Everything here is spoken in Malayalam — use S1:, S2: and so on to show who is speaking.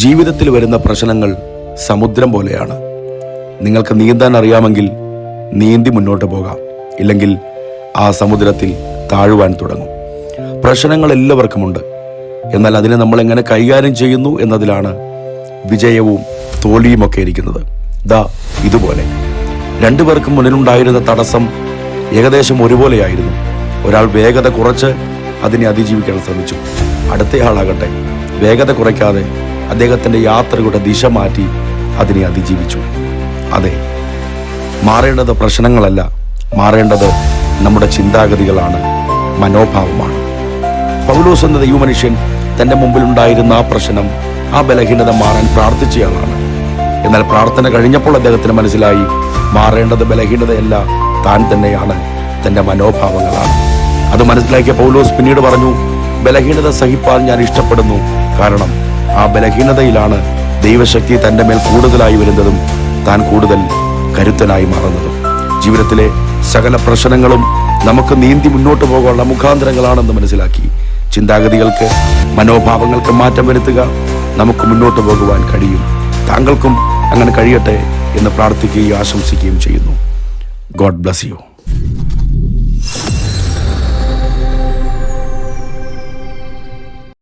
S1: ജീവിതത്തിൽ വരുന്ന പ്രശ്നങ്ങൾ സമുദ്രം പോലെയാണ്. നിങ്ങൾക്ക് നീന്താൻ അറിയാമെങ്കിൽ നീന്തി മുന്നോട്ട് പോകാം, ഇല്ലെങ്കിൽ ആ സമുദ്രത്തിൽ താഴുവാൻ തുടങ്ങും. പ്രശ്നങ്ങൾ എല്ലാവർക്കുമുണ്ട്. എന്നാൽ അതിനെ നമ്മൾ എങ്ങനെ കൈകാര്യം ചെയ്യുന്നു എന്നതിലാണ് വിജയവും തോൽവിയുമൊക്കെ ഇരിക്കുന്നത്. ദാ ഇതുപോലെ രണ്ടുപേർക്കും മുന്നിലുണ്ടായിരുന്ന തടസ്സം ഏകദേശം ഒരുപോലെയായിരുന്നു. ഒരാൾ വേഗത കുറച്ച് അതിനെ അതിജീവിക്കാൻ ശ്രമിച്ചു. അടുത്തയാളാകട്ടെ വേഗത കുറയ്ക്കാതെ അദ്ദേഹത്തിൻ്റെ യാത്രയുടെ ദിശ മാറ്റി അതിനെ അതിജീവിച്ചു. അതെ, മാറേണ്ടത് പ്രശ്നങ്ങളല്ല, മാറേണ്ടത് നമ്മുടെ ചിന്താഗതികളാണ്, മനോഭാവമാണ്. പൗലോസ് എന്ന ദൈവമനുഷ്യൻ തൻ്റെ മുമ്പിലുണ്ടായിരുന്ന ആ പ്രശ്നം, ആ ബലഹീനത മാറാൻ പ്രാർത്ഥിച്ചയാളാണ്. എന്നാൽ പ്രാർത്ഥന കഴിഞ്ഞപ്പോൾ അദ്ദേഹത്തിന് മനസ്സിലായി, മാറേണ്ടത് ബലഹീനതയല്ല, താൻ തന്നെയാണ്, തൻ്റെ മനോഭാവങ്ങളാണ്. അത് മനസ്സിലാക്കിയ പൗലോസ് പിന്നീട് പറഞ്ഞു, ബലഹീനത സഹിപ്പാൻ ഞാൻ ഇഷ്ടപ്പെടുന്നു, കാരണം ആ ബലഹീനതയിലാണ് ദൈവശക്തി തൻ്റെ മേൽ കൂടുതലായി വരുന്നതും താൻ കൂടുതൽ കരുത്തനായി മാറുന്നതും. ജീവിതത്തിലെ സകല പ്രശ്നങ്ങളും നമുക്ക് നീന്തി മുന്നോട്ട് പോകാനുള്ള മുഖാന്തരങ്ങളാണെന്ന് മനസ്സിലാക്കി ചിന്താഗതികൾക്ക്, മനോഭാവങ്ങൾക്ക് മാറ്റം വരുത്തുക. നമുക്ക് മുന്നോട്ട് പോകുവാൻ കഴിയും. താങ്കൾക്കും അങ്ങനെ കഴിയട്ടെ എന്ന് പ്രാർത്ഥിക്കുകയും ആശംസിക്കുകയും ചെയ്യുന്നു. God bless you.